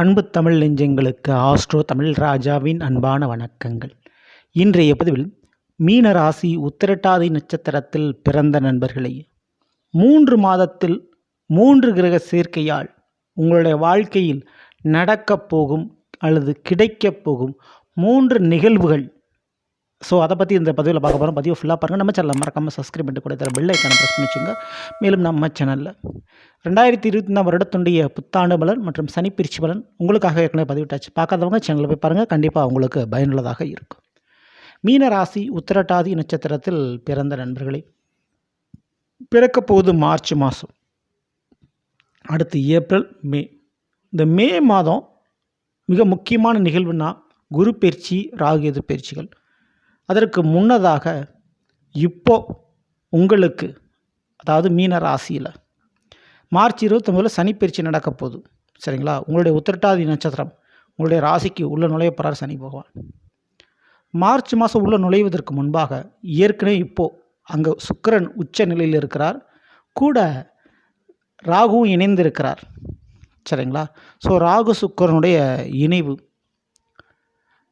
அன்பு தமிழ் நெஞ்சங்களுக்கு ஆஸ்ட்ரோ தமிழ் ராஜாவின் அன்பான வணக்கங்கள். இன்றைய பதிவில் மீன ராசி உத்திரட்டாதி நட்சத்திரத்தில் பிறந்த நண்பர்களே, 3 மாதத்தில் 3 கிரக சேர்க்கையால் உங்களுடைய வாழ்க்கையில் நடக்கப் போகும் அல்லது கிடைக்கப் போகும் 3 நிகழ்வுகள். அதை பற்றி இந்த பதிவில் பார்க்க போகிறோம். பதிவை ஃபுல்லாக பாருங்கள். நம்ம சேனலில் மறக்காமல் சப்ஸ்கிரைப் பண்ணிட்டு கூட பெல் ஐக்கானை ப்ரெஸ் பண்ணி வச்சுங்க. மேலும் நம்ம சேனலில் 2024 வருடத்துடைய புத்தாண்டு பலன் மற்றும் சனிப்பிரிச்சி பலன் உங்களுக்காக ஏற்கனவே பதிவிட்டாச்சு. பார்க்காதவங்க சேனலில் போய் பாருங்கள், கண்டிப்பாக உங்களுக்கு பயனுள்ளதாக இருக்கும். மீன ராசி உத்திரட்டாதி நட்சத்திரத்தில் பிறந்த நண்பர்களே, பிறக்க போகுது மார்ச் மாதம், அடுத்து ஏப்ரல், மே. இந்த மே மாதம் மிக முக்கியமான நிகழ்வுனா குரு பயிற்சி, ராகு எது பயிற்சிகள். அதற்கு முன்னதாக இப்போ உங்களுக்கு, அதாவது மீன ராசியில் மார்ச் 29 சனிப்பயிற்சி நடக்க போகுது. சரிங்களா? உங்களுடைய உத்திரட்டாதி நட்சத்திரம் உங்களுடைய ராசிக்கு உள்ள நுழைய போகிறார் சனி பகவான். மார்ச் மாதம் உள்ள நுழைவதற்கு முன்பாக ஏற்கனவே இப்போது அங்கே சுக்கிரன் உச்ச நிலையில் இருக்கிறார், கூட ராகுவும் இணைந்திருக்கிறார். சரிங்களா? ராகு சுக்கிரனுடைய இணைவு,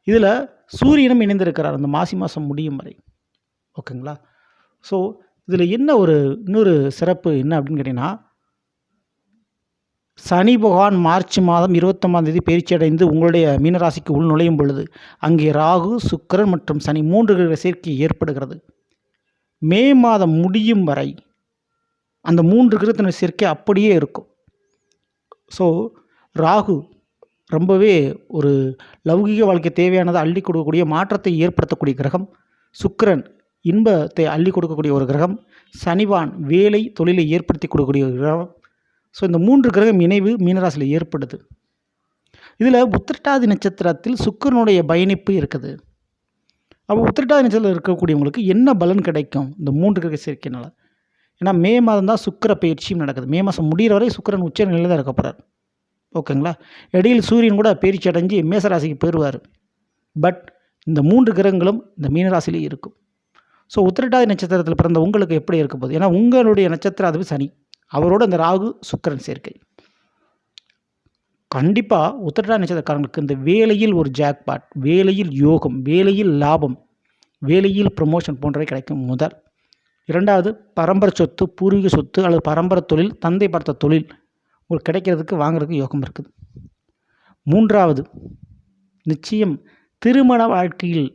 இதில் சூரியனும் இணைந்திருக்கிறார் அந்த மாசி மாதம் முடியும் வரை. ஓகேங்களா? இதில் என்ன இன்னொரு சிறப்பு என்ன அப்படின்னு கேட்டிங்கன்னா, சனி பகவான் மார்ச் மாதம் 29ஆம் தேதி பயிற்சி அடைந்து உங்களுடைய மீனராசிக்கு உள் நுழையும் பொழுது அங்கே ராகு, சுக்கிரன் மற்றும் சனி 3 கிரக சேர்க்கை ஏற்படுகிறது. மே மாதம் முடியும் வரை அந்த 3 கிரகத்தின் சேர்க்கை அப்படியே இருக்கும். ராகு ரொம்பவே ஒரு லௌகிக வாழ்க்கை தேவையானதை அள்ளி கொடுக்கக்கூடிய, மாற்றத்தை ஏற்படுத்தக்கூடிய கிரகம். சுக்கிரன் இன்பத்தை அள்ளி கொடுக்கக்கூடிய ஒரு கிரகம். சனிவான் வேலை தொழிலை ஏற்படுத்தி கொடுக்கக்கூடிய ஒரு கிரகம். இந்த 3 கிரகம் இணைவு மீனராசியில் ஏற்படுது. இதில் உத்திரட்டாதி நட்சத்திரத்தில் சுக்கிரனுடைய பயணிப்பு இருக்குது. அப்போ உத்திரட்டாதி நட்சத்திரத்தில் இருக்கக்கூடியவங்களுக்கு என்ன பலன் கிடைக்கும் இந்த 3 கிரக சேர்க்கையினால்? ஏன்னா மே மாதம் தான் சுக்கிர பயிற்சியும் நடக்குது. மே மாதம் முடிகிற வரை சுக்கிரன் உச்ச நிலையில் தான் இருக்க போகிறார். ஓகேங்களா? இடையில் சூரியன் கூட பயிற்சி அடைஞ்சு மேசராசிக்கு போயிடுவார். பட் இந்த 3 கிரகங்களும் இந்த மீனராசிலே இருக்கும். உத்திரட்டாதி நட்சத்திரத்தில் பிறந்த உங்களுக்கு எப்படி இருக்க போகுது? ஏன்னா உங்களுடைய நட்சத்திரம் அதுவே சனி, அவரோட இந்த ராகு சுக்கிரன் சேர்க்கை. கண்டிப்பாக உத்திரட்டாதி நட்சத்திரக்காரங்களுக்கு இந்த வேலையில் ஒரு ஜாக்பாட், வேலையில் யோகம், வேலையில் லாபம், வேலையில் ப்ரமோஷன் போன்றவை கிடைக்கும். முதல். 2வது, பரம்பரை சொத்து, பூர்வீக சொத்து அல்லது பரம்பரை தொழில், தந்தை பார்த்த தொழில் உங்களுக்கு கிடைக்கிறதுக்கு வாங்குறதுக்கு யோகம் இருக்குது. 3வது, நிச்சயம் திருமண வாழ்க்கையில்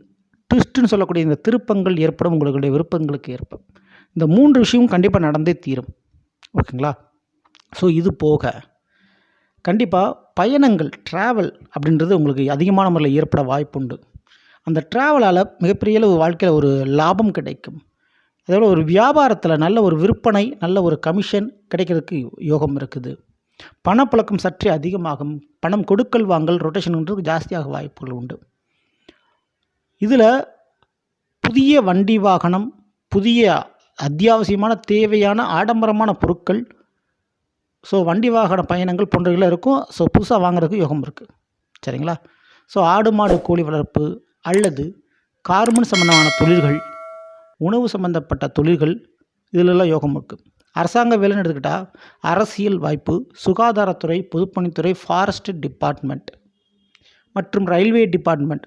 ட்விஸ்ட்டுன்னு சொல்லக்கூடிய இந்த திருப்பங்கள் ஏற்படும், உங்களுடைய விருப்பங்களுக்கு ஏற்படும். இந்த 3 விஷயமும் கண்டிப்பாக நடந்தே தீரும். ஓகேங்களா? இது போக கண்டிப்பாக பயணங்கள், ட்ராவல் அப்படின்றது உங்களுக்கு அதிகமான முறையில் ஏற்பட வாய்ப்புண்டு. அந்த ட்ராவலால் மிகப்பெரிய அளவு வாழ்க்கையில் ஒரு லாபம் கிடைக்கும். அதோட ஒரு வியாபாரத்தில் நல்ல ஒரு விற்பனை, நல்ல ஒரு கமிஷன் கிடைக்கிறதுக்கு யோகம் இருக்குது. பணப்பழக்கம் சற்றே அதிகமாகும். பணம் கொடுக்கல் வாங்கல், ரொட்டேஷன்ன்றது ஜாஸ்தியாக வாய்ப்புகள் உண்டு. இதில் புதிய வண்டி வாகனம், புதிய அத்தியாவசியமான தேவையான ஆடம்பரமான பொருட்கள், வண்டி வாகன பயணங்கள் போன்றவைகள் இருக்கும். புதுசாக வாங்குறதுக்கு யோகம் இருக்குது. சரிங்களா? ஆடு மாடு கோழி வளர்ப்பு அல்லது கார்மன் சம்பந்தமான தொழில்கள், உணவு சம்பந்தப்பட்ட தொழில்கள், இதிலெல்லாம் யோகம் இருக்குது. அரசாங்க வேலைன்னு எடுத்துக்கிட்டால் அரசியல் வாய்ப்பு, சுகாதாரத்துறை, பொதுப்பணித்துறை, ஃபாரஸ்ட் டிபார்ட்மெண்ட் மற்றும் ரயில்வே டிபார்ட்மெண்ட்,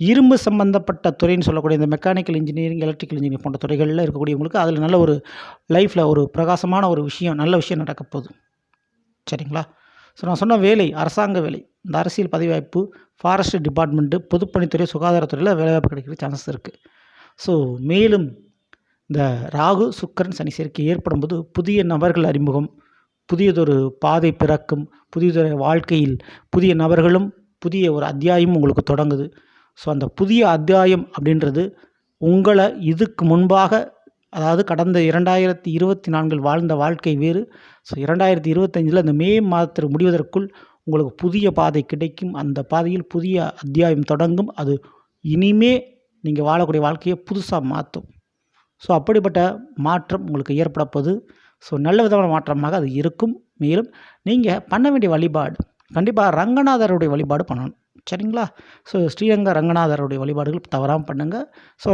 இரும்பு சம்பந்தப்பட்ட துறைன்னு சொல்லக்கூடிய இந்த மெக்கானிக்கல் இன்ஜினியரிங், எலக்ட்ரிக்கல் இன்ஜினியரிங் போன்ற துறைகளில் இருக்கக்கூடியவங்களுக்கு அதில் நல்ல ஒரு லைஃப்பில் ஒரு பிரகாசமான ஒரு விஷயம், நல்ல விஷயம் நடக்க போகுது. சரிங்களா? நான் சொன்ன வேலை அரசாங்க வேலை, இந்த அரசியல் பதவி வாய்ப்பு, ஃபாரஸ்ட் டிபார்ட்மெண்ட்டு, பொதுப்பணித்துறை, சுகாதாரத்துறையில் வேலைவாய்ப்பு கிடைக்கிற சான்சஸ் இருக்குது. மேலும் இந்த ராகு சுக்கிரன் சனி சேர்க்கை ஏற்படும் போது புதிய நபர்கள் அறிமுகம், புதியதொரு பாதை பிறக்கும், புதியதொரு வாழ்க்கையில் புதிய நபர்களும் புதிய ஒரு அத்தியாயமும் உங்களுக்கு தொடங்குது. அந்த புதிய அத்தியாயம் அப்படின்றது உங்களை இதுக்கு முன்பாக, அதாவது கடந்த 2024 வாழ்ந்த வாழ்க்கை வேறு. 2025 இந்த மே மாதத்தில் முடிவதற்குள் உங்களுக்கு புதிய பாதை கிடைக்கும். அந்த பாதையில் புதிய அத்தியாயம் தொடங்கும். அது இனிமே நீங்கள் வாழக்கூடிய வாழ்க்கையை புதுசாக மாற்றும். அப்படிப்பட்ட மாற்றம் உங்களுக்கு ஏற்பட போகுது. நல்ல விதமான மாற்றமாக அது இருக்கும். மேலும் நீங்கள் பண்ண வேண்டிய வழிபாடு, கண்டிப்பாக ரங்கநாதருடைய வழிபாடு பண்ணணும். சரிங்களா? ஸ்ரீரங்க ரங்கநாதருடைய வழிபாடுகள் தவறாமல் பண்ணுங்கள்.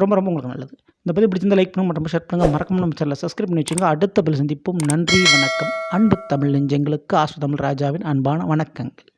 ரொம்ப ரொம்ப உங்களுக்கு நல்லது. இந்த பதிவு பிடிச்சிருந்தால் லைக் பண்ணுங்கள், மற்றும் ஷேர் பண்ணுங்கள், மறக்காம நம்ம சேனலை சப்ஸ்கிரைப் பண்ணி வச்சுங்க. அடுத்த பதில் சந்திப்போம். நன்றி, வணக்கம். அன்பு தமிழ் நெஞ்சங்களுக்கு ஆஸ்ட்ரோ தமிழ் ராஜாவின் அன்பான வணக்கங்கள்.